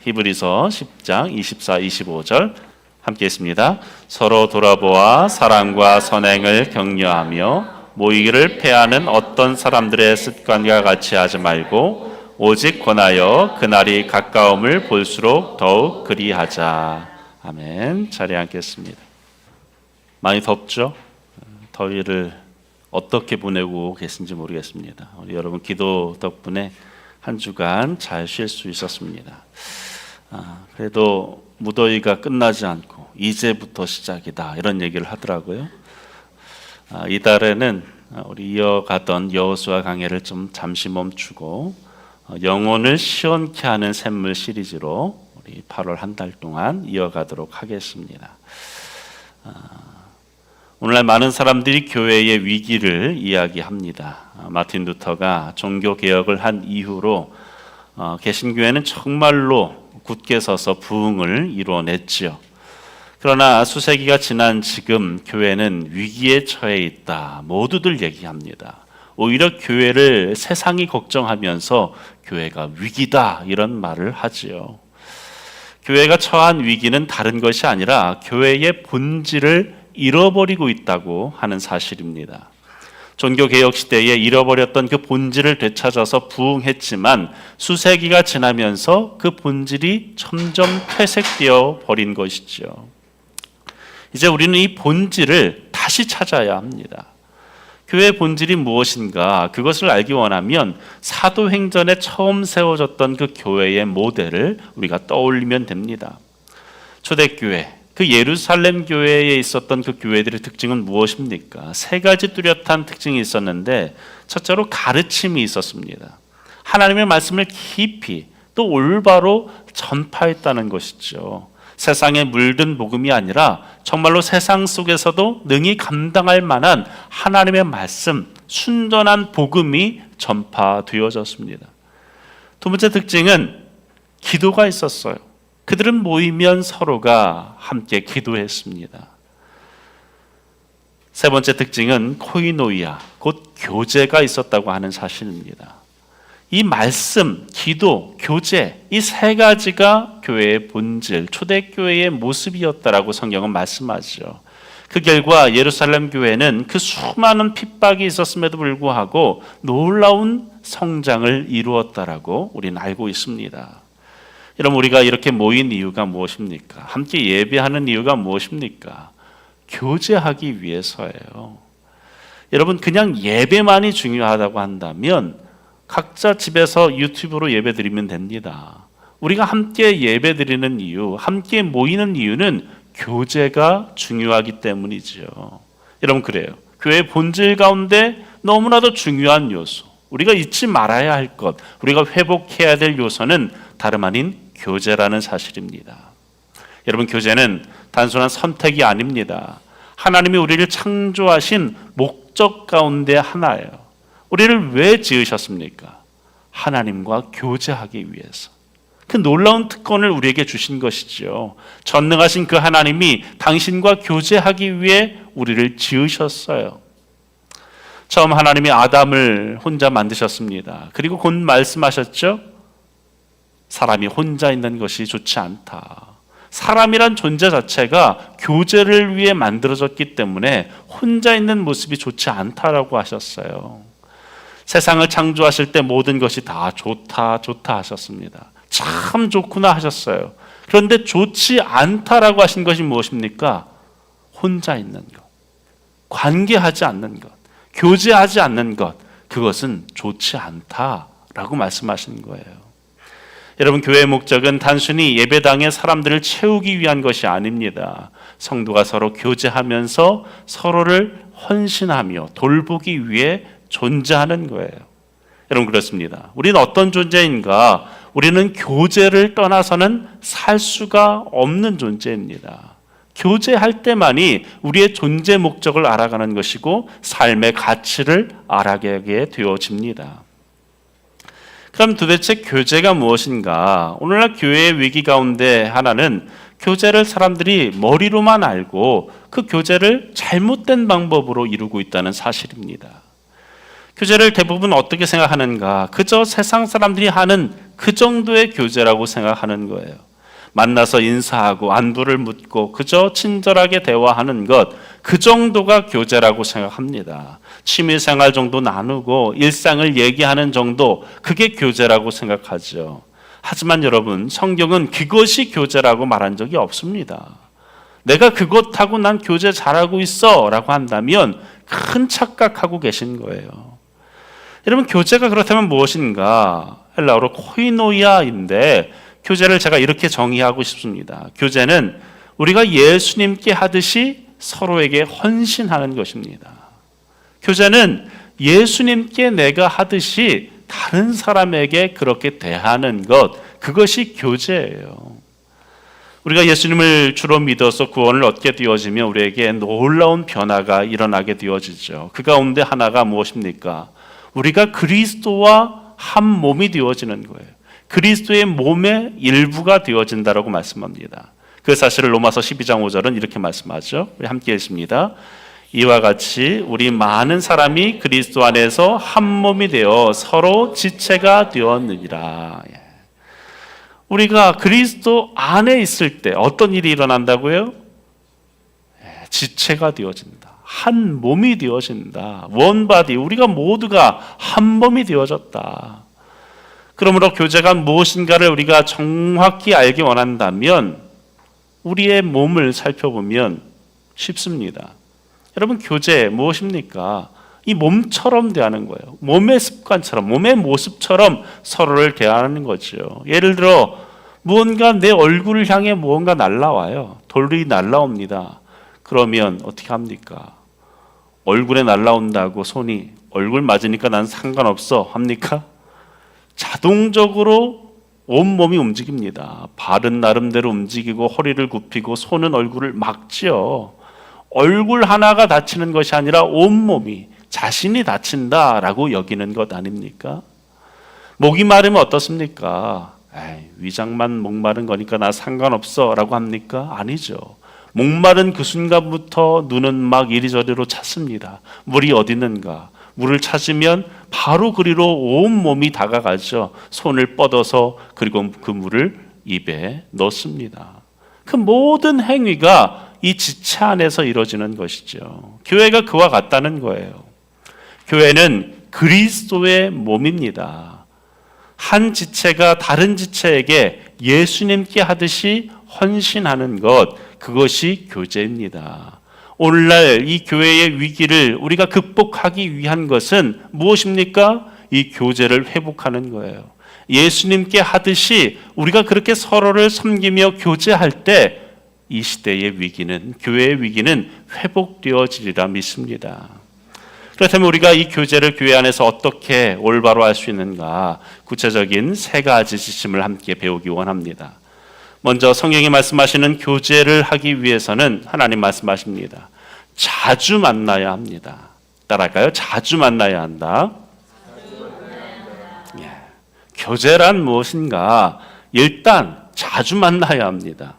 히브리서 10장 24, 25절 함께 있습니다. 서로 돌아보아 사랑과 선행을 격려하며 모이기를 패하는 어떤 사람들의 습관과 같이 하지 말고 오직 권하여 그날이 가까움을 볼수록 더욱 그리하자. 아멘. 자리에 앉겠습니다. 많이 덥죠? 더위를 어떻게 보내고 계신지 모르겠습니다. 우리 여러분 기도 덕분에 한 주간 잘 쉴 수 있었습니다. 그래도 무더위가 끝나지 않고 이제부터 시작이다 이런 얘기를 하더라고요. 이달에는 우리 이어가던 여호수아 강해를 좀 잠시 멈추고 영혼을 시원케 하는 샘물 시리즈로 우리 8월 한 달 동안 이어가도록 하겠습니다. 오늘날 많은 사람들이 교회의 위기를 이야기합니다. 마틴 루터가 종교 개혁을 한 이후로 개신교회는 정말로 굳게 서서 부흥을 이루어냈지요. 그러나 수세기가 지난 지금 교회는 위기에 처해 있다. 모두들 얘기합니다. 오히려 교회를 세상이 걱정하면서 교회가 위기다 이런 말을 하지요. 교회가 처한 위기는 다른 것이 아니라 교회의 본질을 잃어버리고 있다고 하는 사실입니다. 종교개혁 시대에 잃어버렸던 그 본질을 되찾아서 부흥했지만 수세기가 지나면서 그 본질이 점점 퇴색되어 버린 것이죠. 이제 우리는 이 본질을 다시 찾아야 합니다. 교회의 본질이 무엇인가 그것을 알기 원하면 사도행전에 처음 세워졌던 그 교회의 모델을 우리가 떠올리면 됩니다. 초대교회, 그 예루살렘 교회에 있었던 그 교회들의 특징은 무엇입니까? 세 가지 뚜렷한 특징이 있었는데 첫째로 가르침이 있었습니다. 하나님의 말씀을 깊이 또 올바로 전파했다는 것이죠. 세상에 물든 복음이 아니라 정말로 세상 속에서도 능히 감당할 만한 하나님의 말씀, 순전한 복음이 전파되어졌습니다. 두 번째 특징은 기도가 있었어요. 그들은 모이면 서로가 함께 기도했습니다. 세 번째 특징은 코이노이아, 곧 교제가 있었다고 하는 사실입니다. 이 말씀, 기도, 교제, 이 세 가지가 교회의 본질, 초대교회의 모습이었다라고 성경은 말씀하죠. 그 결과 예루살렘 교회는 그 수많은 핍박이 있었음에도 불구하고 놀라운 성장을 이루었다라고 우리는 알고 있습니다. 여러분, 우리가 이렇게 모인 이유가 무엇입니까? 함께 예배하는 이유가 무엇입니까? 교제하기 위해서예요. 여러분, 그냥 예배만이 중요하다고 한다면 각자 집에서 유튜브로 예배 드리면 됩니다. 우리가 함께 예배 드리는 이유, 함께 모이는 이유는 교제가 중요하기 때문이죠. 여러분, 그래요. 교회의 본질 가운데 너무나도 중요한 요소, 우리가 잊지 말아야 할 것, 우리가 회복해야 될 요소는 다름 아닌 교제라는 사실입니다. 여러분, 교제는 단순한 선택이 아닙니다. 하나님이 우리를 창조하신 목적 가운데 하나예요. 우리를 왜 지으셨습니까? 하나님과 교제하기 위해서. 그 놀라운 특권을 우리에게 주신 것이죠. 전능하신 그 하나님이 당신과 교제하기 위해 우리를 지으셨어요. 처음 하나님이 아담을 혼자 만드셨습니다. 그리고 곧 말씀하셨죠. 사람이 혼자 있는 것이 좋지 않다. 사람이란 존재 자체가 교제를 위해 만들어졌기 때문에 혼자 있는 모습이 좋지 않다라고 하셨어요. 세상을 창조하실 때 모든 것이 다 좋다 하셨습니다. 참 좋구나 하셨어요. 그런데 좋지 않다라고 하신 것이 무엇입니까? 혼자 있는 것, 관계하지 않는 것, 교제하지 않는 것, 그것은 좋지 않다라고 말씀하시는 거예요. 여러분, 교회의 목적은 단순히 예배당에 사람들을 채우기 위한 것이 아닙니다. 성도가 서로 교제하면서 서로를 헌신하며 돌보기 위해 존재하는 거예요. 여러분, 그렇습니다. 우리는 어떤 존재인가? 우리는 교제를 떠나서는 살 수가 없는 존재입니다. 교제할 때만이 우리의 존재 목적을 알아가는 것이고 삶의 가치를 알아가게 되어집니다. 그럼 도대체 교제가 무엇인가? 오늘날 교회의 위기 가운데 하나는 교제를 사람들이 머리로만 알고 그 교제를 잘못된 방법으로 이루고 있다는 사실입니다. 교제를 대부분 어떻게 생각하는가? 그저 세상 사람들이 하는 그 정도의 교제라고 생각하는 거예요. 만나서 인사하고 안부를 묻고 그저 친절하게 대화하는 것, 그 정도가 교제라고 생각합니다. 취미생활 정도 나누고 일상을 얘기하는 정도, 그게 교제라고 생각하죠. 하지만 여러분, 성경은 그것이 교제라고 말한 적이 없습니다. 내가 그것하고 난 교제 잘하고 있어 라고 한다면 큰 착각하고 계신 거예요. 여러분, 교제가 그렇다면 무엇인가? 헬라어로 코이노이아인데, 교제를 제가 이렇게 정의하고 싶습니다. 교제는 우리가 예수님께 하듯이 서로에게 헌신하는 것입니다. 교제는 예수님께 내가 하듯이 다른 사람에게 그렇게 대하는 것, 그것이 교제예요. 우리가 예수님을 주로 믿어서 구원을 얻게 되어지면 우리에게 놀라운 변화가 일어나게 되어지죠. 그 가운데 하나가 무엇입니까? 우리가 그리스도와 한 몸이 되어지는 거예요. 그리스도의 몸의 일부가 되어진다라고 말씀합니다. 그 사실을 로마서 12장 5절은 이렇게 말씀하죠. 우리 함께 읽습니다. 이와 같이 우리 많은 사람이 그리스도 안에서 한 몸이 되어 서로 지체가 되었느니라. 우리가 그리스도 안에 있을 때 어떤 일이 일어난다고요? 지체가 되어진다. 한 몸이 되어진다. 원바디, 우리가 모두가 한 몸이 되어졌다. 그러므로 교제가 무엇인가를 우리가 정확히 알기 원한다면 우리의 몸을 살펴보면 쉽습니다. 여러분, 교제 무엇입니까? 이 몸처럼 대하는 거예요. 몸의 습관처럼, 몸의 모습처럼 서로를 대하는 거죠. 예를 들어 무언가 내 얼굴을 향해 무언가 날라와요. 돌이 날라옵니다. 그러면 어떻게 합니까? 얼굴에 날라온다고 손이 얼굴 맞으니까 난 상관없어 합니까? 자동적으로 온몸이 움직입니다. 발은 나름대로 움직이고 허리를 굽히고 손은 얼굴을 막지요. 얼굴 하나가 다치는 것이 아니라 온몸이 자신이 다친다라고 여기는 것 아닙니까? 목이 마르면 어떻습니까? 위장만 목마른 거니까 나 상관없어 라고 합니까? 아니죠. 목마른 그 순간부터 눈은 막 이리저리로 찾습니다. 물이 어디 있는가? 물을 찾으면 바로 그리로 온몸이 다가가죠. 손을 뻗어서 그리고 그 물을 입에 넣습니다. 그 모든 행위가 이 지체 안에서 이루어지는 것이죠. 교회가 그와 같다는 거예요. 교회는 그리스도의 몸입니다. 한 지체가 다른 지체에게 예수님께 하듯이 헌신하는 것, 그것이 교제입니다. 오늘날 이 교회의 위기를 우리가 극복하기 위한 것은 무엇입니까? 이 교제를 회복하는 거예요. 예수님께 하듯이 우리가 그렇게 서로를 섬기며 교제할 때 이 시대의 위기는, 교회의 위기는 회복되어지리라 믿습니다. 그렇다면 우리가 이 교제를 교회 안에서 어떻게 올바로 할 수 있는가? 구체적인 세 가지 지침을 함께 배우기 원합니다. 먼저 성경이 말씀하시는 교제를 하기 위해서는 하나님 말씀하십니다. 자주 만나야 합니다. 따라할까요? 자주 만나야 한다. 교제란 무엇인가? 일단 자주 만나야 합니다.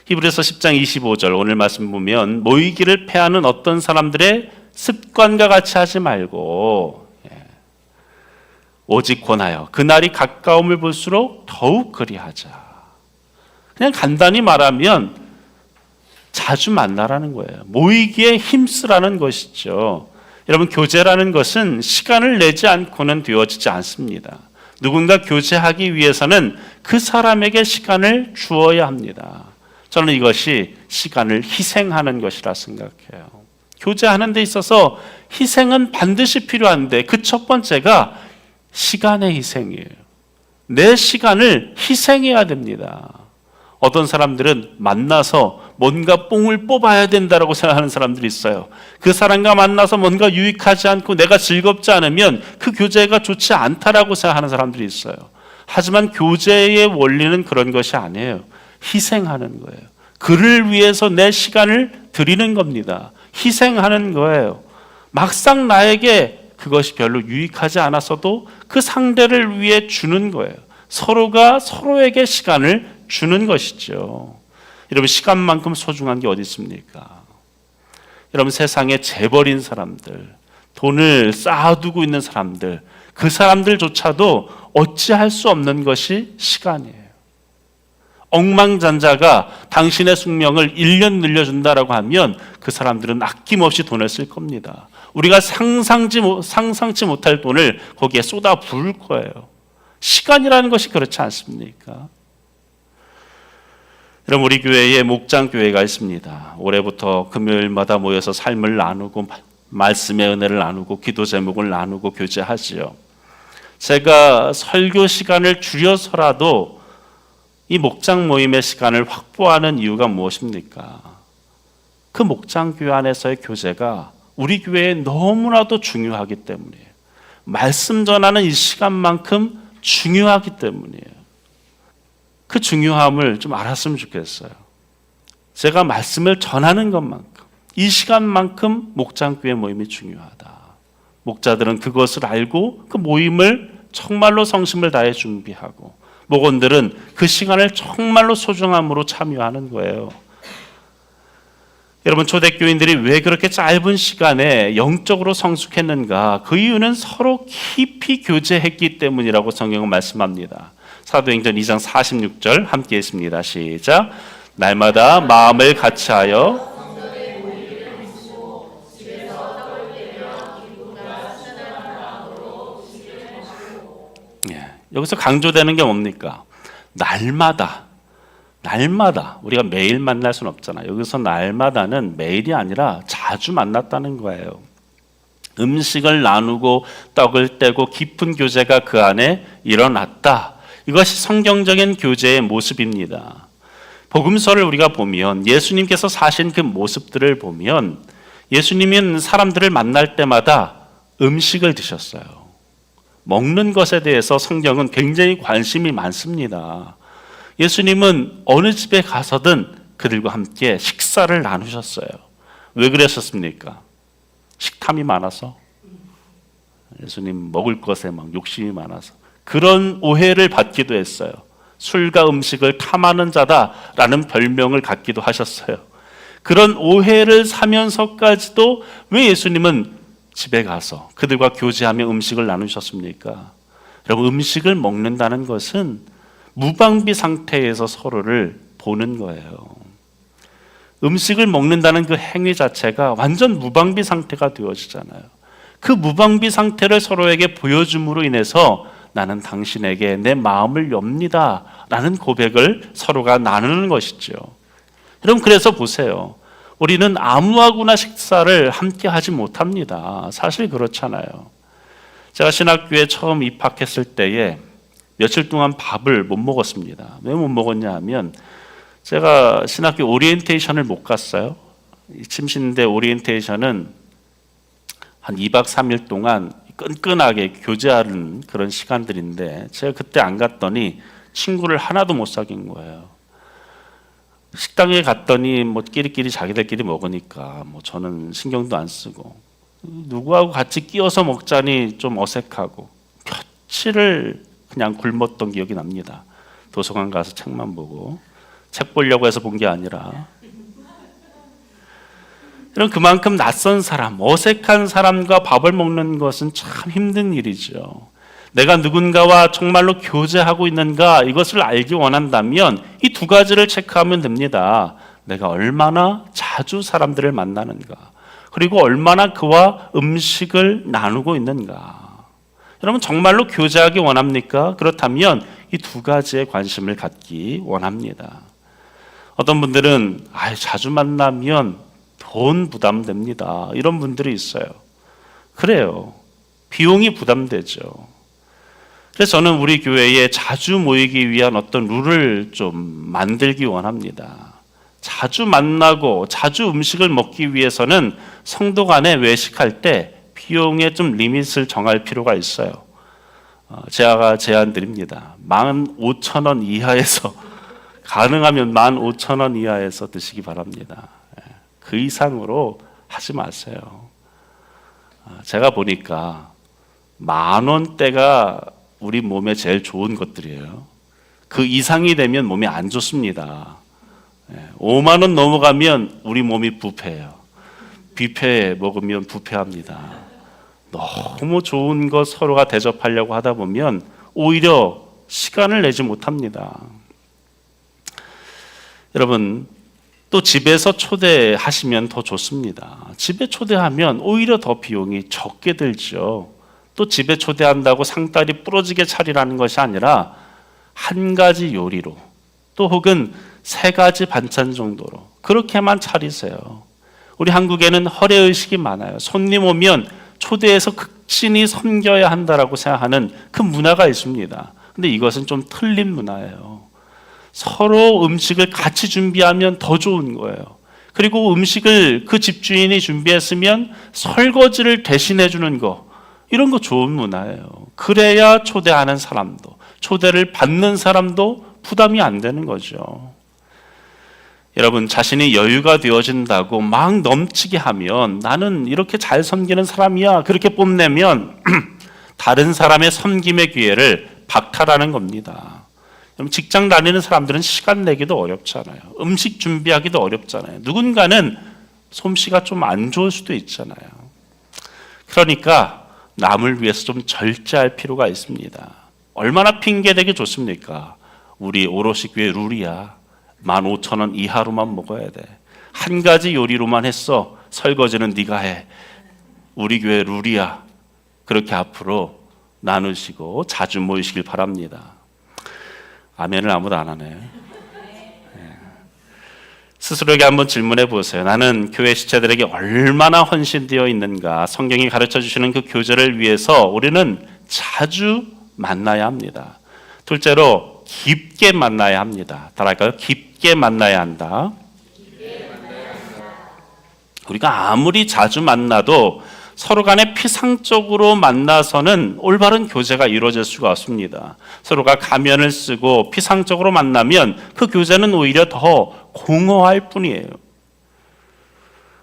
히브리서 10장 25절 오늘 말씀 보면 모이기를 패하는 어떤 사람들의 습관과 같이 하지 말고 오직 권하여 그날이 가까움을 볼수록 더욱 그리하자. 그냥 간단히 말하면 자주 만나라는 거예요. 모이기에 힘쓰라는 것이죠. 여러분, 교제라는 것은 시간을 내지 않고는 되어지지 않습니다. 누군가 교제하기 위해서는 그 사람에게 시간을 주어야 합니다. 저는 이것이 시간을 희생하는 것이라 생각해요. 교제하는 데 있어서 희생은 반드시 필요한데 그 첫 번째가 시간의 희생이에요. 내 시간을 희생해야 됩니다. 어떤 사람들은 만나서 뭔가 뽕을 뽑아야 된다고 생각하는 사람들이 있어요. 그 사람과 만나서 뭔가 유익하지 않고 내가 즐겁지 않으면 그 교제가 좋지 않다라고 생각하는 사람들이 있어요. 하지만 교제의 원리는 그런 것이 아니에요. 희생하는 거예요. 그를 위해서 내 시간을 드리는 겁니다. 희생하는 거예요. 막상 나에게 그것이 별로 유익하지 않았어도 그 상대를 위해 주는 거예요. 서로가 서로에게 시간을 주는 것이죠. 여러분, 시간만큼 소중한 게 어디 있습니까? 여러분, 세상에 재벌인 사람들, 돈을 쌓아두고 있는 사람들, 그 사람들조차도 어찌할 수 없는 것이 시간이에요. 억만장자가 당신의 숙명을 1년 늘려준다라고 하면 그 사람들은 아낌없이 돈을 쓸 겁니다. 우리가 상상치 못할 돈을 거기에 쏟아 부을 거예요. 시간이라는 것이 그렇지 않습니까? 여러분, 우리 교회에 목장교회가 있습니다. 올해부터 금요일마다 모여서 삶을 나누고 말씀의 은혜를 나누고 기도 제목을 나누고 교제하지요. 제가 설교 시간을 줄여서라도 이 목장 모임의 시간을 확보하는 이유가 무엇입니까? 그 목장교회 안에서의 교제가 우리 교회에 너무나도 중요하기 때문이에요. 말씀 전하는 이 시간만큼 중요하기 때문이에요. 그 중요함을 좀 알았으면 좋겠어요. 제가 말씀을 전하는 것만큼, 이 시간만큼 목장교회 모임이 중요하다. 목자들은 그것을 알고 그 모임을 정말로 성심을 다해 준비하고, 목원들은 그 시간을 정말로 소중함으로 참여하는 거예요. 여러분, 초대교인들이 왜 그렇게 짧은 시간에 영적으로 성숙했는가? 그 이유는 서로 깊이 교제했기 때문이라고 성경은 말씀합니다. 사도행전 2장 46절 함께 했습니다. 시작. 날마다 마음을 같이하여 여기서 강조되는 게 뭡니까? 날마다 우리가 매일 만날 수는 없잖아요. 여기서 날마다는 매일이 아니라 자주 만났다는 거예요. 음식을 나누고 떡을 떼고 깊은 교제가 그 안에 일어났다. 이것이 성경적인 교제의 모습입니다. 복음서를 우리가 보면 예수님께서 사신 그 모습들을 보면 예수님은 사람들을 만날 때마다 음식을 드셨어요. 먹는 것에 대해서 성경은 굉장히 관심이 많습니다. 예수님은 어느 집에 가서든 그들과 함께 식사를 나누셨어요. 왜 그랬었습니까? 식탐이 많아서? 예수님 먹을 것에 막 욕심이 많아서 그런 오해를 받기도 했어요. 술과 음식을 탐하는 자다라는 별명을 갖기도 하셨어요. 그런 오해를 사면서까지도 왜 예수님은 집에 가서 그들과 교제하며 음식을 나누셨습니까? 여러분, 음식을 먹는다는 것은 무방비 상태에서 서로를 보는 거예요. 음식을 먹는다는 그 행위 자체가 완전 무방비 상태가 되어지잖아요. 그 무방비 상태를 서로에게 보여줌으로 인해서 나는 당신에게 내 마음을 엽니다 라는 고백을 서로가 나누는 것이죠. 여러분, 그래서 보세요. 우리는 아무하고나 식사를 함께 하지 못합니다. 사실 그렇잖아요. 제가 신학교에 처음 입학했을 때에 며칠 동안 밥을 못 먹었습니다. 왜 못 먹었냐 하면 제가 신학교 오리엔테이션을 못 갔어요. 침신대 오리엔테이션은 한 2박 3일 동안 끈끈하게 교제하는 그런 시간들인데 제가 그때 안 갔더니 친구를 하나도 못 사귄 거예요. 식당에 갔더니 뭐 끼리끼리 자기들끼리 먹으니까 뭐 저는 신경도 안 쓰고 누구하고 같이 끼어서 먹자니 좀 어색하고 며칠을 그냥 굶었던 기억이 납니다. 도서관 가서 책만 보고, 책 보려고 해서 본 게 아니라. 이런 그만큼 낯선 사람, 어색한 사람과 밥을 먹는 것은 참 힘든 일이죠. 내가 누군가와 정말로 교제하고 있는가, 이것을 알기 원한다면 이 두 가지를 체크하면 됩니다. 내가 얼마나 자주 사람들을 만나는가, 그리고 얼마나 그와 음식을 나누고 있는가. 여러분, 정말로 교제하기 원합니까? 그렇다면 이 두 가지에 관심을 갖기 원합니다. 어떤 분들은 자주 만나면 돈 부담됩니다, 이런 분들이 있어요. 그래요. 비용이 부담되죠. 그래서 저는 우리 교회에 자주 모이기 위한 어떤 룰을 좀 만들기 원합니다. 자주 만나고 자주 음식을 먹기 위해서는 성도 간에 외식할 때 비용에 좀 리밋을 정할 필요가 있어요. 제가 제안 드립니다. 15,000원 이하에서 가능하면 15,000원 이하에서 드시기 바랍니다. 그 이상으로 하지 마세요. 제가 보니까 10,000원대가 우리 몸에 제일 좋은 것들이에요. 그 이상이 되면 몸이 안 좋습니다. 5만 원 넘어가면 우리 몸이 부패해요. 뷔페 먹으면 부패합니다. 너무 좋은 것 서로가 대접하려고 하다 보면 오히려 시간을 내지 못합니다. 여러분, 또 집에서 초대하시면 더 좋습니다. 집에 초대하면 오히려 더 비용이 적게 들죠. 또 집에 초대한다고 상다리 부러지게 차리라는 것이 아니라 한 가지 요리로, 또 혹은 세 가지 반찬 정도로 그렇게만 차리세요. 우리 한국에는 허례의식이 많아요. 손님 오면 초대해서 극진히 섬겨야 한다라고 생각하는 그 문화가 있습니다. 근데 이것은 좀 틀린 문화예요. 서로 음식을 같이 준비하면 더 좋은 거예요. 그리고 음식을 그 집주인이 준비했으면 설거지를 대신해 주는 거, 이런 거 좋은 문화예요. 그래야 초대하는 사람도, 초대를 받는 사람도 부담이 안 되는 거죠. 여러분, 자신이 여유가 되어진다고 막 넘치게 하면 나는 이렇게 잘 섬기는 사람이야, 그렇게 뽐내면 다른 사람의 섬김의 기회를 박탈하는 겁니다. 직장 다니는 사람들은 시간 내기도 어렵잖아요. 음식 준비하기도 어렵잖아요. 누군가는 솜씨가 좀 안 좋을 수도 있잖아요. 그러니까 남을 위해서 좀 절제할 필요가 있습니다. 얼마나 핑계대기 좋습니까? 우리 오롯이 교회 룰이야. 15,000원 이하로만 먹어야 돼. 한 가지 요리로만 했어. 설거지는 네가 해. 우리 교회 룰이야. 그렇게 앞으로 나누시고 자주 모이시길 바랍니다. 아멘을 아무도 안 하네. 스스로에게 한번 질문해 보세요. 나는 교회 지체들에게 얼마나 헌신되어 있는가? 성경이 가르쳐 주시는 그 교제를 위해서 우리는 자주 만나야 합니다. 둘째로 깊게 만나야 합니다. 따라할까요? 깊게 만나야 한다. 우리가 아무리 자주 만나도 서로 간에 피상적으로 만나서는 올바른 교제가 이루어질 수가 없습니다. 서로가 가면을 쓰고 피상적으로 만나면 그 교제는 오히려 더 공허할 뿐이에요.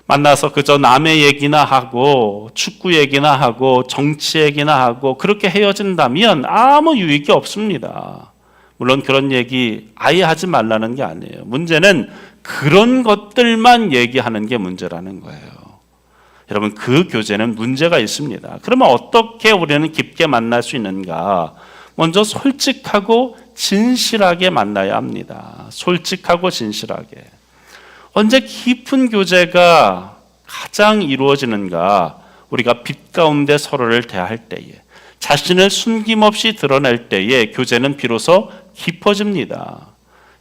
만나서 그저 남의 얘기나 하고 축구 얘기나 하고 정치 얘기나 하고 그렇게 헤어진다면 아무 유익이 없습니다. 물론 그런 얘기 아예 하지 말라는 게 아니에요. 문제는 그런 것들만 얘기하는 게 문제라는 거예요. 여러분, 그 교제는 문제가 있습니다. 그러면 어떻게 우리는 깊게 만날 수 있는가? 먼저 솔직하고 진실하게 만나야 합니다. 솔직하고 진실하게. 언제 깊은 교제가 가장 이루어지는가? 우리가 빛 가운데 서로를 대할 때에, 자신을 숨김없이 드러낼 때에 교제는 비로소 깊어집니다.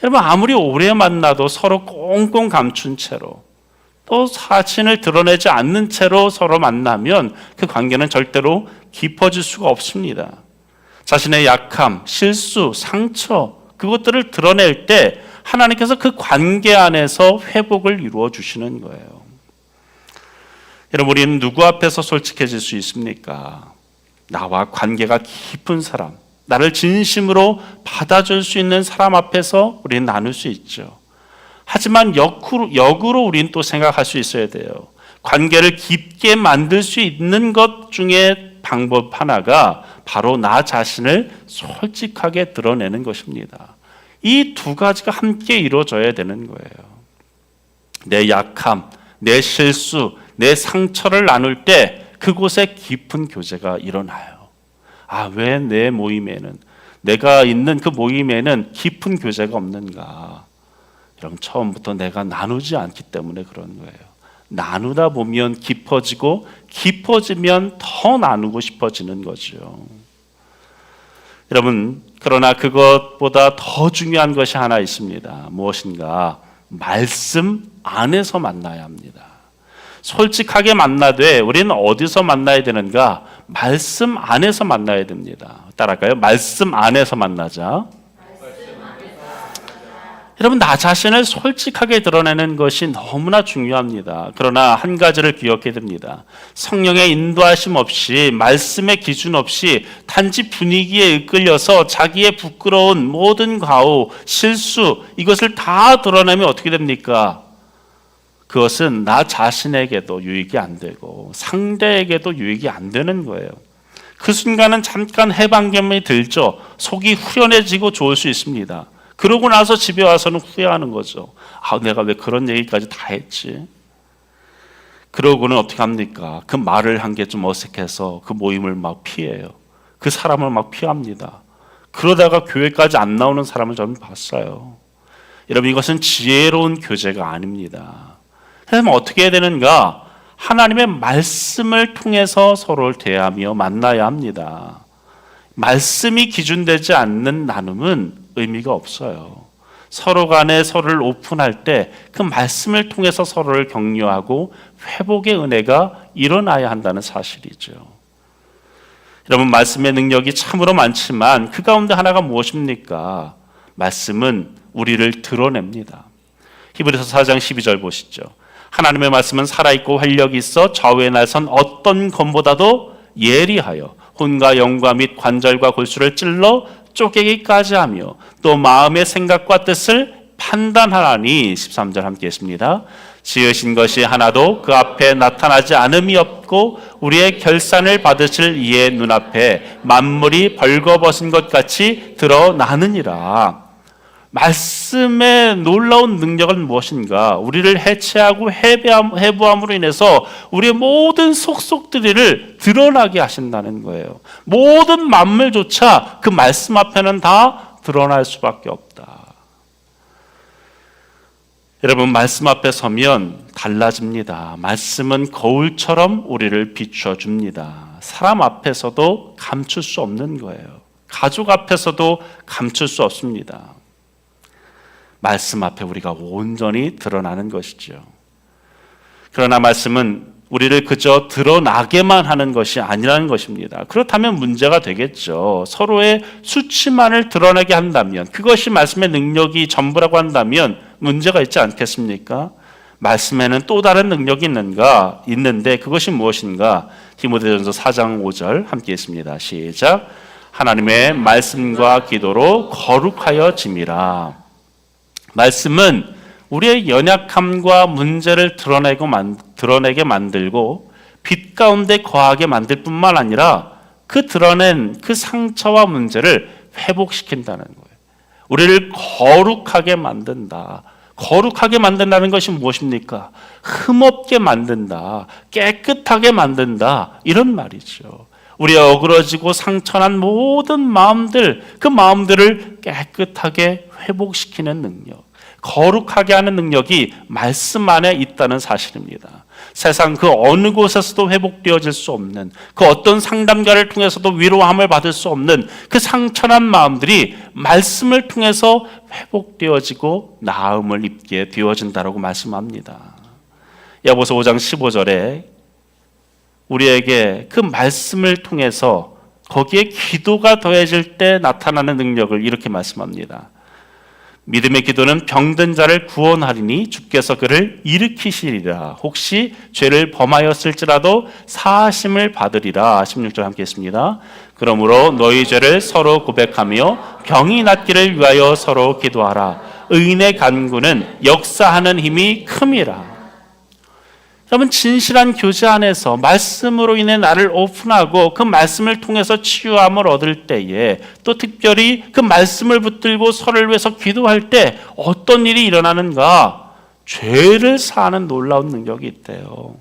여러분, 아무리 오래 만나도 서로 꽁꽁 감춘 채로, 또 자신을 드러내지 않는 채로 서로 만나면 그 관계는 절대로 깊어질 수가 없습니다. 자신의 약함, 실수, 상처, 그것들을 드러낼 때 하나님께서 그 관계 안에서 회복을 이루어 주시는 거예요. 여러분, 우리는 누구 앞에서 솔직해질 수 있습니까? 나와 관계가 깊은 사람, 나를 진심으로 받아줄 수 있는 사람 앞에서 우리는 나눌 수 있죠. 하지만 역으로 우리는 또 생각할 수 있어야 돼요. 관계를 깊게 만들 수 있는 것 중에 방법 하나가 바로 나 자신을 솔직하게 드러내는 것입니다. 이 두 가지가 함께 이루어져야 되는 거예요. 내 약함, 내 실수, 내 상처를 나눌 때 그곳에 깊은 교제가 일어나요. 아, 왜 내 모임에는, 내가 있는 그 모임에는 깊은 교제가 없는가? 여러분, 처음부터 내가 나누지 않기 때문에 그런 거예요. 나누다 보면 깊어지고 깊어지면 더 나누고 싶어지는 거죠. 여러분, 그러나 그것보다 더 중요한 것이 하나 있습니다. 무엇인가? 말씀 안에서 만나야 합니다. 솔직하게 만나되 우리는 어디서 만나야 되는가? 말씀 안에서 만나야 됩니다. 따라할까요? 말씀 안에서 만나자. 여러분, 나 자신을 솔직하게 드러내는 것이 너무나 중요합니다. 그러나 한 가지를 기억해야 됩니다. 성령의 인도하심 없이, 말씀의 기준 없이 단지 분위기에 이끌려서 자기의 부끄러운 모든 과오, 실수, 이것을 다 드러내면 어떻게 됩니까? 그것은 나 자신에게도 유익이 안 되고 상대에게도 유익이 안 되는 거예요. 그 순간은 잠깐 해방감이 들죠. 속이 후련해지고 좋을 수 있습니다. 그러고 나서 집에 와서는 후회하는 거죠. 아, 내가 왜 그런 얘기까지 다 했지? 그러고는 어떻게 합니까? 그 말을 한 게 좀 어색해서 그 모임을 막 피해요. 그 사람을 막 피합니다. 그러다가 교회까지 안 나오는 사람을 저는 봤어요. 여러분, 이것은 지혜로운 교제가 아닙니다. 그러면 어떻게 해야 되는가? 하나님의 말씀을 통해서 서로를 대하며 만나야 합니다. 말씀이 기준되지 않는 나눔은 의미가 없어요. 서로 간에 서로를 오픈할 때 그 말씀을 통해서 서로를 격려하고 회복의 은혜가 일어나야 한다는 사실이죠. 여러분, 말씀의 능력이 참으로 많지만 그 가운데 하나가 무엇입니까? 말씀은 우리를 드러냅니다. 히브리서 4장 12절 보시죠. 하나님의 말씀은 살아있고 활력이 있어 좌우에 날선 어떤 검보다도 예리하여 혼과 영과 및 관절과 골수를 찔러 쪼개기까지 하며 또 마음의 생각과 뜻을 판단하라니. 13절 함께 했습니다. 지으신 것이 하나도 그 앞에 나타나지 않음이 없고 우리의 결산을 받으실 이의 눈앞에 만물이 벌거벗은 것 같이 드러나느니라. 말씀의 놀라운 능력은 무엇인가? 우리를 해체하고 해부함으로 인해서 우리의 모든 속속들이를 드러나게 하신다는 거예요. 모든 만물조차 그 말씀 앞에는 다 드러날 수밖에 없다. 여러분, 말씀 앞에 서면 달라집니다. 말씀은 거울처럼 우리를 비춰줍니다. 사람 앞에서도 감출 수 없는 거예요. 가족 앞에서도 감출 수 없습니다. 말씀 앞에 우리가 온전히 드러나는 것이죠. 그러나 말씀은 우리를 그저 드러나게만 하는 것이 아니라는 것입니다. 그렇다면 문제가 되겠죠. 서로의 수치만을 드러나게 한다면, 그것이 말씀의 능력이 전부라고 한다면 문제가 있지 않겠습니까? 말씀에는 또 다른 능력이 있는데 그것이 무엇인가? 디모데전서 4장 5절 함께 읽습니다. 시작. 하나님의 말씀과 기도로 거룩하여 짐이라. 말씀은 우리의 연약함과 문제를 드러내게 만들고 빛 가운데 거하게 만들 뿐만 아니라 그 드러낸 그 상처와 문제를 회복시킨다는 거예요. 우리를 거룩하게 만든다. 거룩하게 만든다는 것이 무엇입니까? 흠없게 만든다. 깨끗하게 만든다. 이런 말이죠. 우리의 어그러지고 상처난 모든 마음들, 그 마음들을 깨끗하게 회복시키는 능력, 거룩하게 하는 능력이 말씀 안에 있다는 사실입니다. 세상 그 어느 곳에서도 회복되어질 수 없는, 그 어떤 상담가를 통해서도 위로함을 받을 수 없는 그 상처난 마음들이 말씀을 통해서 회복되어지고 나음을 입게 되어진다라고 말씀합니다. 야고보서 5장 15절에 우리에게 그 말씀을 통해서 거기에 기도가 더해질 때 나타나는 능력을 이렇게 말씀합니다. 믿음의 기도는 병든 자를 구원하리니 주께서 그를 일으키시리라. 혹시 죄를 범하였을지라도 사하심을 받으리라. 16절 함께 했습니다. 그러므로 너희 죄를 서로 고백하며 병이 낫기를 위하여 서로 기도하라. 의인의 간구는 역사하는 힘이 큼이라. 여러분, 진실한 교제 안에서 말씀으로 인해 나를 오픈하고 그 말씀을 통해서 치유함을 얻을 때에, 또 특별히 그 말씀을 붙들고 서로를 위해서 기도할 때 어떤 일이 일어나는가? 죄를 사하는 놀라운 능력이 있대요.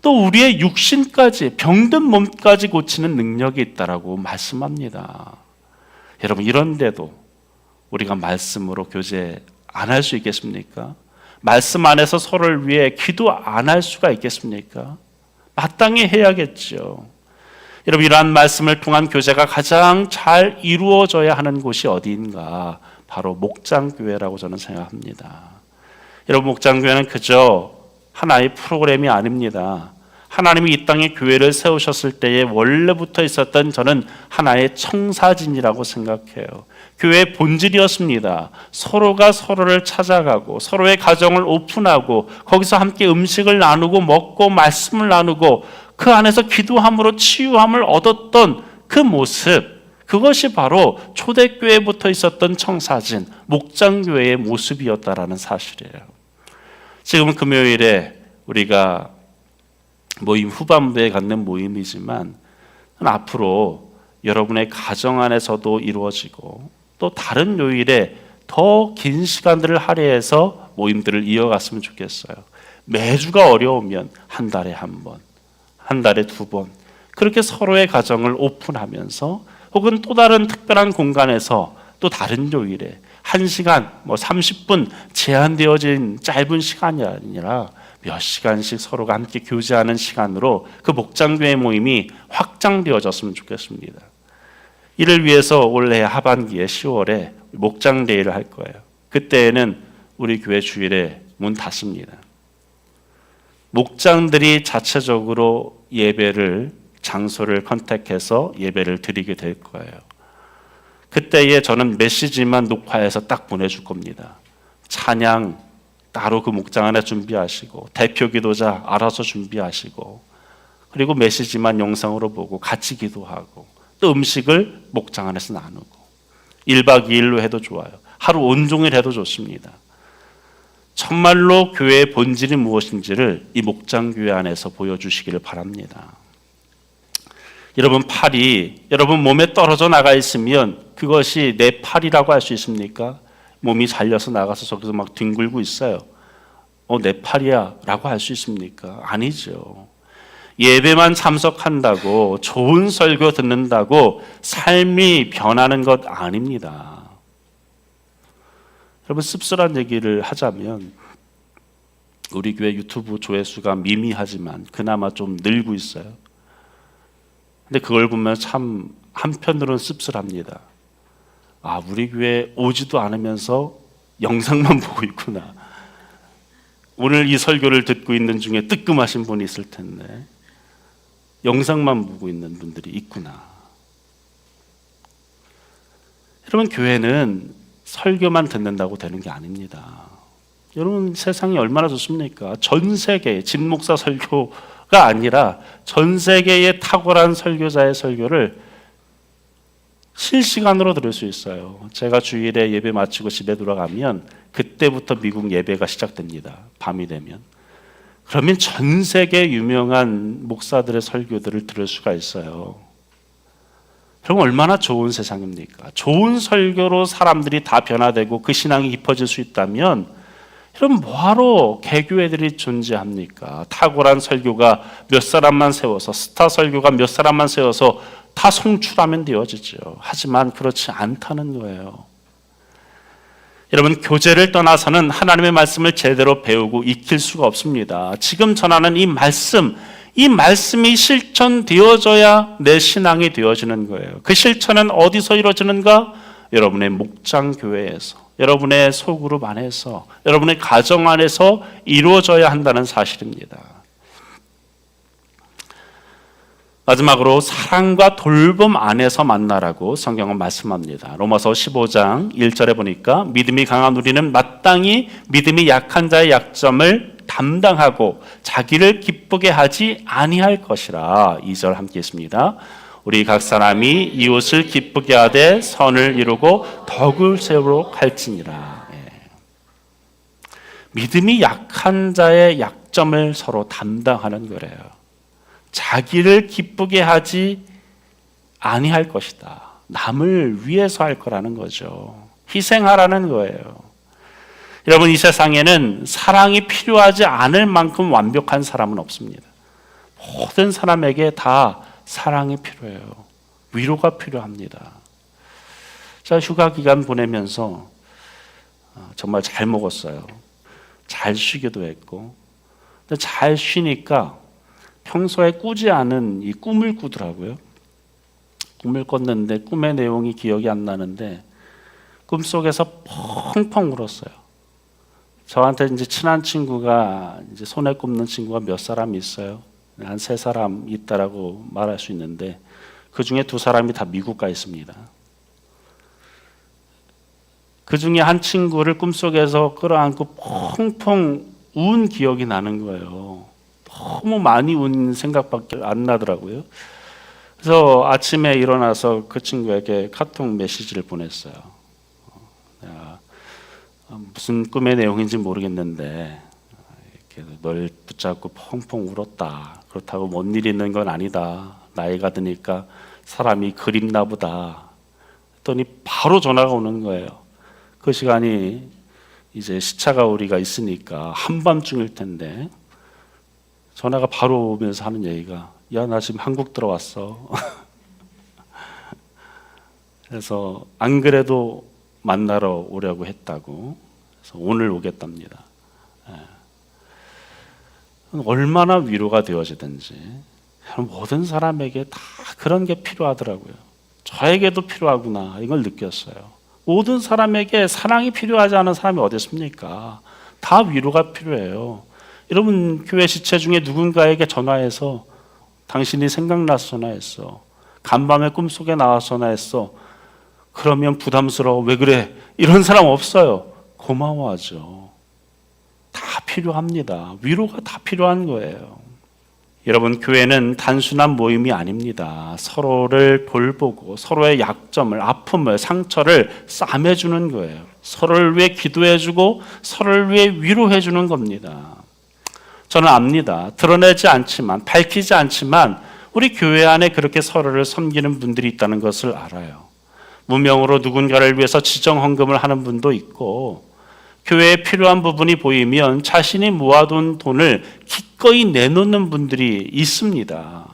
또 우리의 육신까지, 병든 몸까지 고치는 능력이 있다라고 말씀합니다. 여러분, 이런데도 우리가 말씀으로 교제 안 할 수 있겠습니까? 말씀 안에서 서로를 위해 기도 안 할 수가 있겠습니까? 마땅히 해야겠죠. 여러분, 이러한 말씀을 통한 교제가 가장 잘 이루어져야 하는 곳이 어디인가? 바로 목장교회라고 저는 생각합니다. 여러분, 목장교회는 그저 하나의 프로그램이 아닙니다. 하나님이 이 땅에 교회를 세우셨을 때에 원래부터 있었던 저는 하나의 청사진이라고 생각해요. 교회의 본질이었습니다. 서로가 서로를 찾아가고 서로의 가정을 오픈하고 거기서 함께 음식을 나누고 먹고 말씀을 나누고 그 안에서 기도함으로 치유함을 얻었던 그 모습, 그것이 바로 초대교회부터 있었던 청사진, 목장교회의 모습이었다라는 사실이에요. 지금은 금요일에 우리가 모임 후반부에 갖는 모임이지만 앞으로 여러분의 가정 안에서도 이루어지고 또 다른 요일에 더 긴 시간들을 할애해서 모임들을 이어갔으면 좋겠어요. 매주가 어려우면 한 달에 한 번, 한 달에 두 번, 그렇게 서로의 가정을 오픈하면서 혹은 또 다른 특별한 공간에서 또 다른 요일에 1시간, 30분 제한되어진 짧은 시간이 아니라 몇 시간씩 서로가 함께 교제하는 시간으로 그 목장교회 모임이 확장되어졌으면 좋겠습니다. 이를 위해서 올해 하반기에 10월에 목장데이를 할 거예요. 그때에는 우리 교회 주일에 문 닫습니다. 목장들이 자체적으로 예배를 장소를 컨택해서 예배를 드리게 될 거예요. 그때에 저는 메시지만 녹화해서 딱 보내줄 겁니다. 찬양 따로 그 목장 안에 준비하시고 대표 기도자 알아서 준비하시고 그리고 메시지만 영상으로 보고 같이 기도하고 또 음식을 목장 안에서 나누고 1박 2일로 해도 좋아요. 하루 온종일 해도 좋습니다. 정말로 교회의 본질이 무엇인지를 이 목장교회 안에서 보여주시기를 바랍니다. 여러분 팔이 여러분 몸에 떨어져 나가 있으면 그것이 내 팔이라고 할 수 있습니까? 몸이 잘려서 나가서 저기서 막 뒹굴고 있어요. 내 팔이야 라고 할 수 있습니까? 아니죠. 예배만 참석한다고 좋은 설교 듣는다고 삶이 변하는 것 아닙니다. 여러분 씁쓸한 얘기를 하자면 우리 교회 유튜브 조회수가 미미하지만 그나마 좀 늘고 있어요. 근데 그걸 보면 참 한편으로는 씁쓸합니다. 우리 교회 오지도 않으면서 영상만 보고 있구나. 오늘 이 설교를 듣고 있는 중에 뜨끔하신 분이 있을 텐데 영상만 보고 있는 분들이 있구나. 여러분 교회는 설교만 듣는다고 되는 게 아닙니다. 여러분 세상이 얼마나 좋습니까? 전 세계 진목사 설교가 아니라 전 세계의 탁월한 설교자의 설교를 실시간으로 들을 수 있어요. 제가 주일에 예배 마치고 집에 돌아가면 그때부터 미국 예배가 시작됩니다. 밤이 되면. 그러면 전 세계 유명한 목사들의 설교들을 들을 수가 있어요. 그럼 얼마나 좋은 세상입니까? 좋은 설교로 사람들이 다 변화되고 그 신앙이 깊어질 수 있다면 그럼 뭐하러 개교회들이 존재합니까? 탁월한 설교가 몇 사람만 세워서 스타 설교가 몇 사람만 세워서 다 송출하면 되어지죠. 하지만 그렇지 않다는 거예요. 여러분 교제를 떠나서는 하나님의 말씀을 제대로 배우고 익힐 수가 없습니다. 지금 전하는 이 말씀이 실천되어져야 내 신앙이 되어지는 거예요. 그 실천은 어디서 이루어지는가? 여러분의 목장교회에서, 여러분의 소그룹 안에서, 여러분의 가정 안에서 이루어져야 한다는 사실입니다. 마지막으로 사랑과 돌봄 안에서 만나라고 성경은 말씀합니다. 로마서 15장 1절에 보니까 믿음이 강한 우리는 마땅히 믿음이 약한 자의 약점을 담당하고 자기를 기쁘게 하지 아니할 것이라. 2절 함께 있습니다. 우리 각 사람이 이웃을 기쁘게 하되 선을 이루고 덕을 세우도록 할지니라. 믿음이 약한 자의 약점을 서로 담당하는 거래요. 자기를 기쁘게 하지 아니할 것이다. 남을 위해서 할 거라는 거죠. 희생하라는 거예요. 여러분 이 세상에는 사랑이 필요하지 않을 만큼 완벽한 사람은 없습니다. 모든 사람에게 다 사랑이 필요해요. 위로가 필요합니다. 자, 휴가 기간 보내면서 정말 잘 먹었어요. 잘 쉬기도 했고, 근데 잘 쉬니까 평소에 꾸지 않은 이 꿈을 꾸더라고요. 꿈을 꿨는데 꿈의 내용이 기억이 안 나는데 꿈속에서 펑펑 울었어요. 저한테 이제 친한 친구가 이제 손에 꼽는 친구가 몇 사람 있어요. 한 3사람 있다라고 말할 수 있는데 그 중에 2사람이 다 미국 가 있습니다. 그 중에 한 친구를 꿈속에서 끌어안고 펑펑 운 기억이 나는 거예요. 너무 많이 운 생각밖에 안 나더라고요. 그래서 아침에 일어나서 그 친구에게 카톡 메시지를 보냈어요. 무슨 꿈의 내용인지 모르겠는데 이렇게 널 붙잡고 펑펑 울었다. 그렇다고 뭔 일 있는 건 아니다. 나이가 드니까 사람이 그립나 보다. 했더니 바로 전화가 오는 거예요. 그 시간이 이제 시차가 우리가 있으니까 한밤중일 텐데 전화가 바로 오면서 하는 얘기가 야, 나 지금 한국 들어왔어. 그래서 안 그래도 만나러 오려고 했다고. 그래서 오늘 오겠답니다. 얼마나 위로가 되어지든지 모든 사람에게 다 그런 게 필요하더라고요. 저에게도 필요하구나 이걸 느꼈어요. 모든 사람에게 사랑이 필요하지 않은 사람이 어디 있습니까? 다 위로가 필요해요. 여러분 교회 지체 중에 누군가에게 전화해서 당신이 생각나서 전화했어. 간밤에 꿈속에 나와서 전화했어. 그러면 부담스러워. 왜 그래? 이런 사람 없어요. 고마워하죠. 다 필요합니다. 위로가 다 필요한 거예요. 여러분 교회는 단순한 모임이 아닙니다. 서로를 돌보고 서로의 약점을, 아픔을, 상처를 싸매주는 거예요. 서로를 위해 기도해주고 서로를 위해 위로해주는 겁니다. 저는 압니다. 드러내지 않지만, 밝히지 않지만 우리 교회 안에 그렇게 서로를 섬기는 분들이 있다는 것을 알아요. 무명으로 누군가를 위해서 지정 헌금을 하는 분도 있고, 교회에 필요한 부분이 보이면 자신이 모아둔 돈을 기꺼이 내놓는 분들이 있습니다.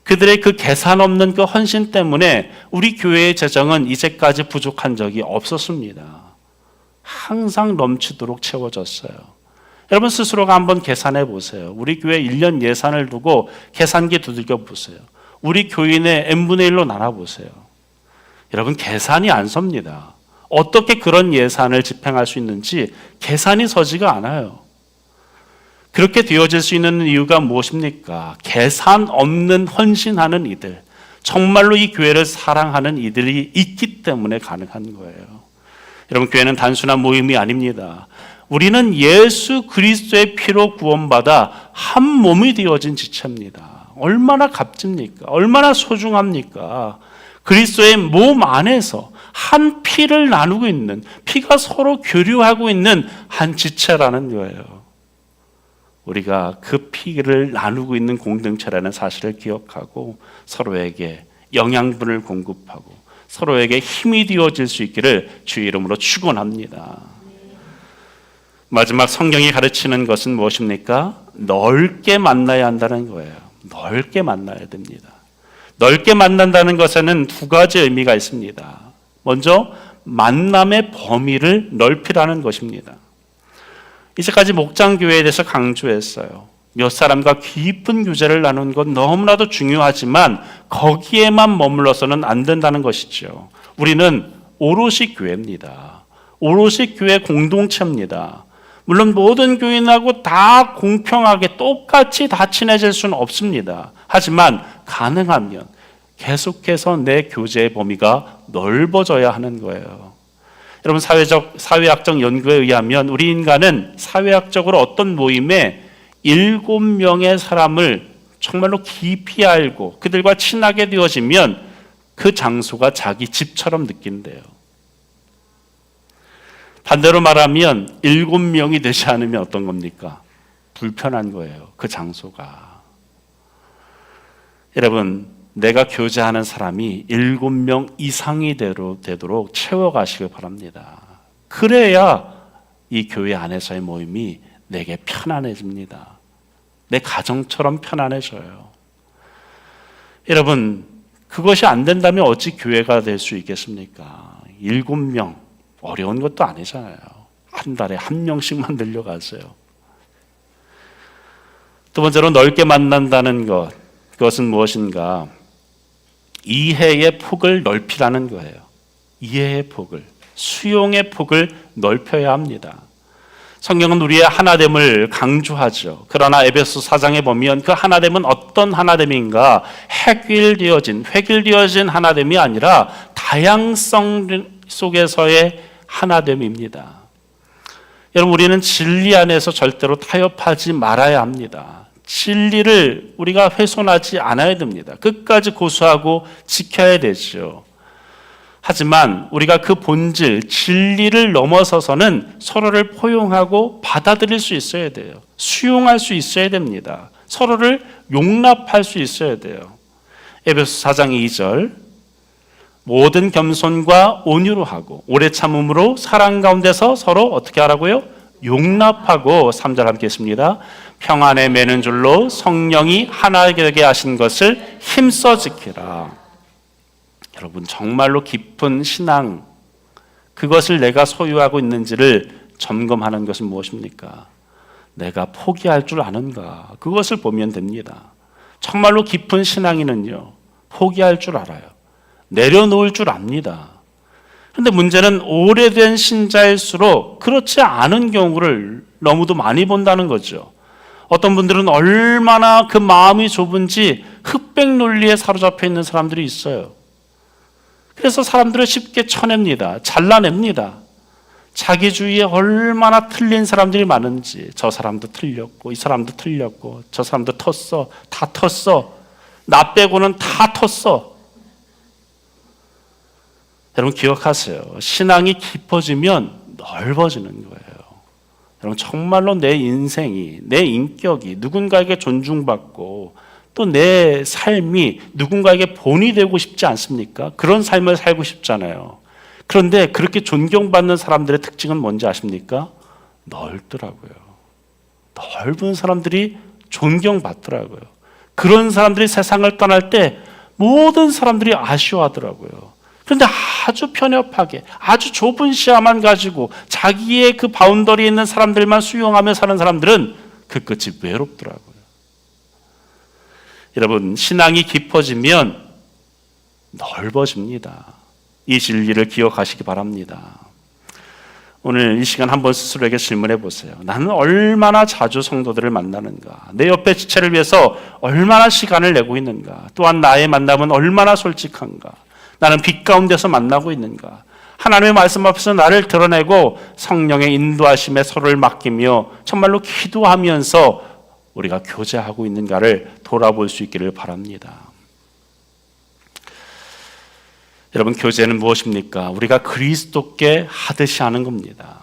그들의 그 계산 없는 그 헌신 때문에 우리 교회의 재정은 이제까지 부족한 적이 없었습니다. 항상 넘치도록 채워졌어요. 여러분 스스로가 한번 계산해 보세요. 우리 교회 1년 예산을 두고 계산기 두들겨 보세요. 우리 교인의 n분의 1로 나눠 보세요. 여러분 계산이 안 섭니다. 어떻게 그런 예산을 집행할 수 있는지 계산이 서지가 않아요. 그렇게 되어질 수 있는 이유가 무엇입니까? 계산 없는 헌신하는 이들, 정말로 이 교회를 사랑하는 이들이 있기 때문에 가능한 거예요. 여러분 교회는 단순한 모임이 아닙니다. 우리는 예수 그리스도의 피로 구원받아 한 몸이 되어진 지체입니다. 얼마나 값집니까? 얼마나 소중합니까? 그리스도의 몸 안에서 한 피를 나누고 있는, 피가 서로 교류하고 있는 한 지체라는 거예요. 우리가 그 피를 나누고 있는 공동체라는 사실을 기억하고 서로에게 영양분을 공급하고 서로에게 힘이 되어질 수 있기를 주의 이름으로 축원합니다. 마지막 성경이 가르치는 것은 무엇입니까? 넓게 만나야 한다는 거예요. 넓게 만나야 됩니다. 넓게 만난다는 것에는 두 가지 의미가 있습니다. 먼저 만남의 범위를 넓히라는 것입니다. 이제까지 목장교회에 대해서 강조했어요. 몇 사람과 깊은 교제를 나누는 건 너무나도 중요하지만 거기에만 머물러서는 안 된다는 것이죠. 우리는 오롯이 교회입니다. 오롯이 교회 공동체입니다. 물론 모든 교인하고 다 공평하게 똑같이 다 친해질 수는 없습니다. 하지만 가능하면 계속해서 내 교제의 범위가 넓어져야 하는 거예요. 여러분 사회학적 연구에 의하면 우리 인간은 사회학적으로 어떤 모임에 7명의 사람을 정말로 깊이 알고 그들과 친하게 되어지면 그 장소가 자기 집처럼 느낀대요. 반대로 말하면 7명이 되지 않으면 어떤 겁니까? 불편한 거예요. 그 장소가. 여러분 내가 교제하는 사람이 7명 이상이 되도록 채워가시길 바랍니다. 그래야 이 교회 안에서의 모임이 내게 편안해집니다. 내 가정처럼 편안해져요. 여러분 그것이 안 된다면 어찌 교회가 될 수 있겠습니까? 7명 어려운 것도 아니잖아요. 한 달에 1명씩만 늘려가세요. 두 번째로 넓게 만난다는 것, 그것은 무엇인가? 이해의 폭을 넓히라는 거예요. 이해의 폭을, 수용의 폭을 넓혀야 합니다. 성경은 우리의 하나됨을 강조하죠. 그러나 에베소 4장에 보면 그 하나됨은 어떤 하나됨인가? 획일되어진 하나됨이 아니라 다양성 속에서의 하나됨입니다. 여러분 우리는 진리 안에서 절대로 타협하지 말아야 합니다. 진리를 우리가 훼손하지 않아야 됩니다. 끝까지 고수하고 지켜야 되죠. 하지만 우리가 그 본질, 진리를 넘어서서는 서로를 포용하고 받아들일 수 있어야 돼요. 수용할 수 있어야 됩니다. 서로를 용납할 수 있어야 돼요. 에베소 4장 2절 모든 겸손과 온유로 하고 오래 참음으로 사랑 가운데서 서로 어떻게 하라고요? 용납하고 3절 함께 했습니다. 평안에 매는 줄로 성령이 하나 되게 하신 것을 힘써 지키라. 여러분, 정말로 깊은 신앙, 그것을 내가 소유하고 있는지를 점검하는 것은 무엇입니까? 내가 포기할 줄 아는가? 그것을 보면 됩니다. 정말로 깊은 신앙인은요, 포기할 줄 알아요. 내려놓을 줄 압니다. 그런데 문제는 오래된 신자일수록 그렇지 않은 경우를 너무도 많이 본다는 거죠. 어떤 분들은 얼마나 그 마음이 좁은지 흑백 논리에 사로잡혀 있는 사람들이 있어요. 그래서 사람들을 쉽게 쳐냅니다. 잘라냅니다. 자기 주위에 얼마나 틀린 사람들이 많은지, 저 사람도 틀렸고 이 사람도 틀렸고 저 사람도 텄어, 다 텄어, 나 빼고는 다 텄어. 여러분 기억하세요. 신앙이 깊어지면 넓어지는 거예요. 여러분 정말로 내 인생이, 내 인격이 누군가에게 존중받고 또 내 삶이 누군가에게 본이 되고 싶지 않습니까? 그런 삶을 살고 싶잖아요. 그런데 그렇게 존경받는 사람들의 특징은 뭔지 아십니까? 넓더라고요. 넓은 사람들이 존경받더라고요. 그런 사람들이 세상을 떠날 때 모든 사람들이 아쉬워하더라고요. 그런데 아주 편협하게, 아주 좁은 시야만 가지고 자기의 그 바운더리에 있는 사람들만 수용하며 사는 사람들은 그 끝이 외롭더라고요. 여러분, 신앙이 깊어지면 넓어집니다. 이 진리를 기억하시기 바랍니다. 오늘 이 시간 한번 스스로에게 질문해 보세요. 나는 얼마나 자주 성도들을 만나는가? 내 옆에 지체를 위해서 얼마나 시간을 내고 있는가? 또한 나의 만남은 얼마나 솔직한가? 나는 빛 가운데서 만나고 있는가? 하나님의 말씀 앞에서 나를 드러내고 성령의 인도하심에 서로를 맡기며 정말로 기도하면서 우리가 교제하고 있는가를 돌아볼 수 있기를 바랍니다. 여러분, 교제는 무엇입니까? 우리가 그리스도께 하듯이 하는 겁니다.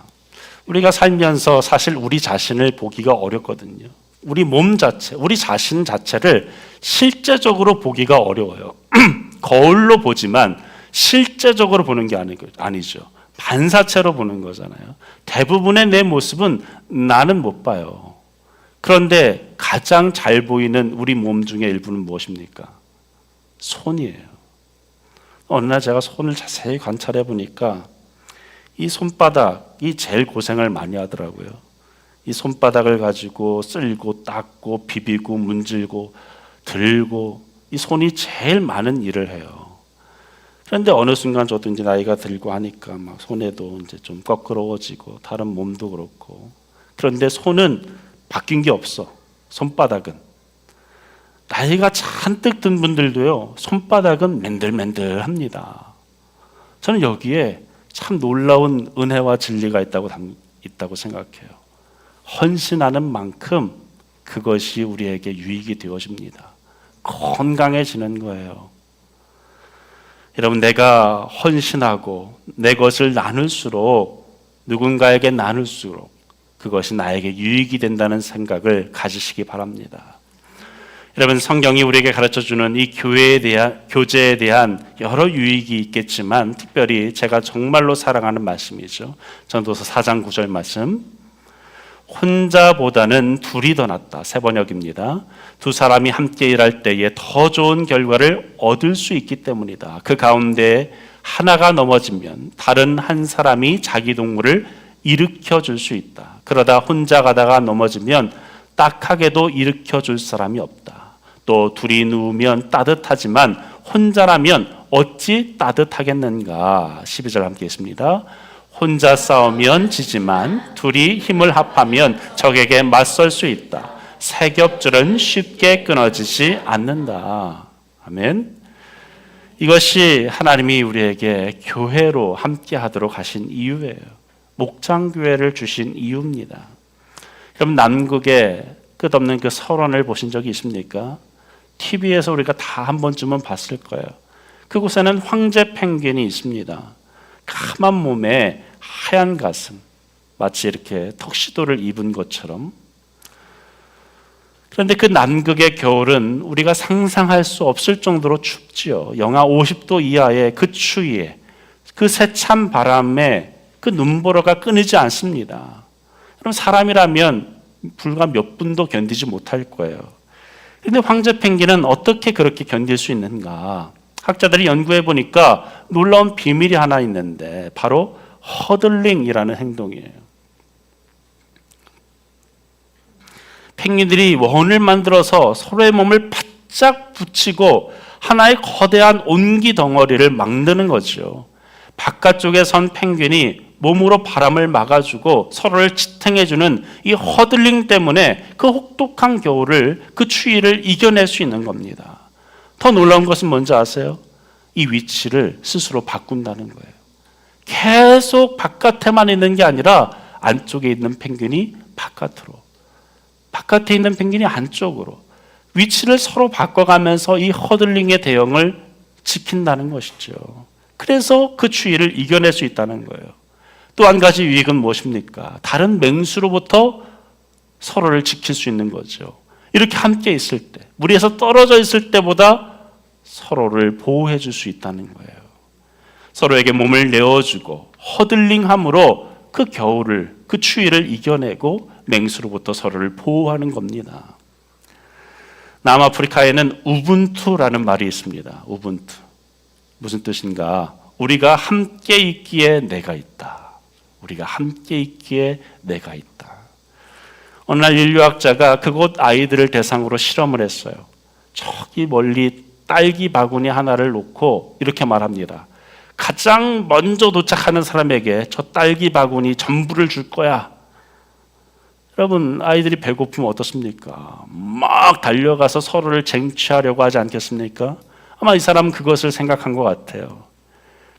우리가 살면서 사실 우리 자신을 보기가 어렵거든요. 우리 몸 자체, 우리 자신 자체를 실제적으로 보기가 어려워요. 거울로 보지만 실제적으로 보는 게 아니죠. 반사체로 보는 거잖아요. 대부분의 내 모습은 나는 못 봐요. 그런데 가장 잘 보이는 우리 몸 중에 일부는 무엇입니까? 손이에요. 어느 날 제가 손을 자세히 관찰해 보니까 이 손바닥이 제일 고생을 많이 하더라고요. 이 손바닥을 가지고 쓸고 닦고 비비고 문질고 들고 이 손이 제일 많은 일을 해요. 그런데 어느 순간 저도 이제 나이가 들고 하니까 막 손에도 이제 좀 꺼끄러워지고 다른 몸도 그렇고. 그런데 손은 바뀐 게 없어. 손바닥은. 나이가 잔뜩 든 분들도요, 손바닥은 맨들맨들합니다. 저는 여기에 참 놀라운 은혜와 진리가 있다고 생각해요. 헌신하는 만큼 그것이 우리에게 유익이 되어집니다. 건강해지는 거예요. 여러분, 내가 헌신하고 내 것을 나눌수록, 누군가에게 나눌수록 그것이 나에게 유익이 된다는 생각을 가지시기 바랍니다. 여러분, 성경이 우리에게 가르쳐주는 이 교제에 대한 여러 유익이 있겠지만 특별히 제가 정말로 사랑하는 말씀이죠. 전도서 4장 9절 말씀. 혼자보다는 둘이 더 낫다. 세번역입니다. 두 사람이 함께 일할 때에 더 좋은 결과를 얻을 수 있기 때문이다. 그 가운데 하나가 넘어지면 다른 한 사람이 자기 동물을 일으켜 줄 수 있다. 그러다 혼자 가다가 넘어지면 딱하게도 일으켜 줄 사람이 없다. 또 둘이 누우면 따뜻하지만 혼자라면 어찌 따뜻하겠는가. 12절 함께 있습니다. 혼자 싸우면 지지만 둘이 힘을 합하면 적에게 맞설 수 있다. 세 겹줄은 쉽게 끊어지지 않는다. 아멘. 이것이 하나님이 우리에게 교회로 함께 하도록 하신 이유예요. 목장교회를 주신 이유입니다. 여러분, 남극의 끝없는 그 설원을 보신 적이 있습니까? TV에서 우리가 다 한 번쯤은 봤을 거예요. 그곳에는 황제 펭귄이 있습니다. 까만 몸에 하얀 가슴, 마치 이렇게 턱시도를 입은 것처럼. 그런데 그 남극의 겨울은 우리가 상상할 수 없을 정도로 춥지요. 영하 50도 이하의 그 추위에, 그 세찬 바람에 그 눈보라가 끊이지 않습니다. 그럼 사람이라면 불과 몇 분도 견디지 못할 거예요. 그런데 황제 펭귄은 어떻게 그렇게 견딜 수 있는가? 학자들이 연구해 보니까 놀라운 비밀이 하나 있는데 바로 허들링이라는 행동이에요. 펭귄들이 원을 만들어서 서로의 몸을 바짝 붙이고 하나의 거대한 온기 덩어리를 만드는 거죠. 바깥쪽에 선 펭귄이 몸으로 바람을 막아주고 서로를 지탱해주는 이 허들링 때문에 그 혹독한 겨울을, 그 추위를 이겨낼 수 있는 겁니다. 더 놀라운 것은 뭔지 아세요? 이 위치를 스스로 바꾼다는 거예요. 계속 바깥에만 있는 게 아니라 안쪽에 있는 펭귄이 바깥으로, 바깥에 있는 펭귄이 안쪽으로 위치를 서로 바꿔가면서 이 허들링의 대형을 지킨다는 것이죠. 그래서 그 추위를 이겨낼 수 있다는 거예요. 또 한 가지 유익은 무엇입니까? 다른 맹수로부터 서로를 지킬 수 있는 거죠. 이렇게 함께 있을 때, 무리에서 떨어져 있을 때보다 서로를 보호해 줄 수 있다는 거예요. 서로에게 몸을 내어주고 허들링함으로 그 겨울을, 그 추위를 이겨내고 맹수로부터 서로를 보호하는 겁니다. 남아프리카에는 우분투라는 말이 있습니다. 우분투. 무슨 뜻인가? 우리가 함께 있기에 내가 있다. 우리가 함께 있기에 내가 있다. 어느 날 인류학자가 그곳 아이들을 대상으로 실험을 했어요. 저기 멀리 딸기 바구니 하나를 놓고 이렇게 말합니다. 가장 먼저 도착하는 사람에게 저 딸기 바구니 전부를 줄 거야. 여러분, 아이들이 배고프면 어떻습니까? 막 달려가서 서로를 쟁취하려고 하지 않겠습니까? 아마 이 사람은 그것을 생각한 것 같아요.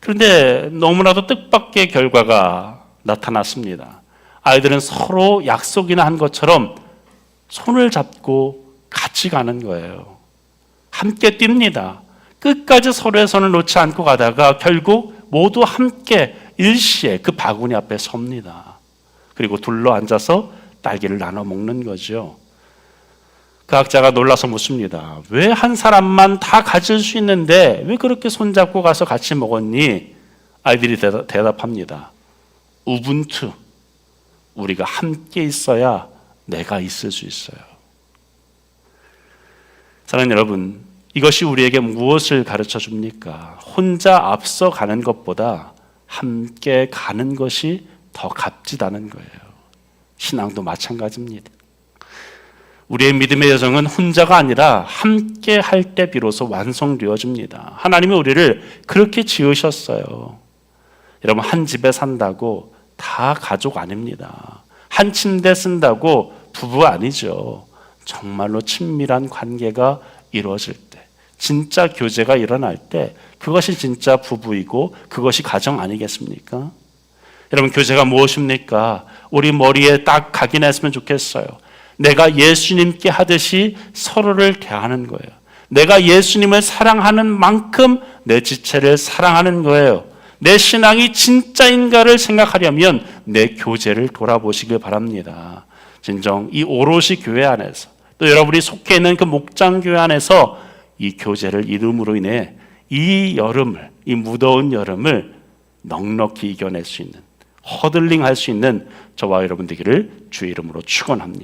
그런데 너무나도 뜻밖의 결과가 나타났습니다. 아이들은 서로 약속이나 한 것처럼 손을 잡고 같이 가는 거예요. 함께 뜁니다. 끝까지 서로의 손을 놓지 않고 가다가 결국 모두 함께 일시에 그 바구니 앞에 섭니다. 그리고 둘러 앉아서 딸기를 나눠 먹는 거죠. 그 학자가 놀라서 묻습니다. 왜 한 사람만 다 가질 수 있는데 왜 그렇게 손잡고 가서 같이 먹었니? 아이들이 대답합니다. 우분투. 우리가 함께 있어야 내가 있을 수 있어요. 사랑하는 여러분, 이것이 우리에게 무엇을 가르쳐 줍니까? 혼자 앞서 가는 것보다 함께 가는 것이 더 값지다는 거예요. 신앙도 마찬가지입니다. 우리의 믿음의 여정은 혼자가 아니라 함께 할 때 비로소 완성되어집니다. 하나님이 우리를 그렇게 지으셨어요. 여러분, 한 집에 산다고 다 가족 아닙니다. 한 침대 쓴다고 부부 아니죠. 정말로 친밀한 관계가 이루어질 때, 진짜 교제가 일어날 때 그것이 진짜 부부이고 그것이 가정 아니겠습니까? 여러분, 교제가 무엇입니까? 우리 머리에 딱 각인했으면 좋겠어요. 내가 예수님께 하듯이 서로를 대하는 거예요. 내가 예수님을 사랑하는 만큼 내 지체를 사랑하는 거예요. 내 신앙이 진짜인가를 생각하려면 내 교제를 돌아보시길 바랍니다. 진정 이 오롯이 교회 안에서, 또 여러분이 속해 있는 그 목장교회 안에서 이 교제를 이룸으로 인해 이 여름을, 이 무더운 여름을 넉넉히 이겨낼 수 있는, 허들링 할 수 있는 저와 여러분 되기를 주의 이름으로 축원합니다.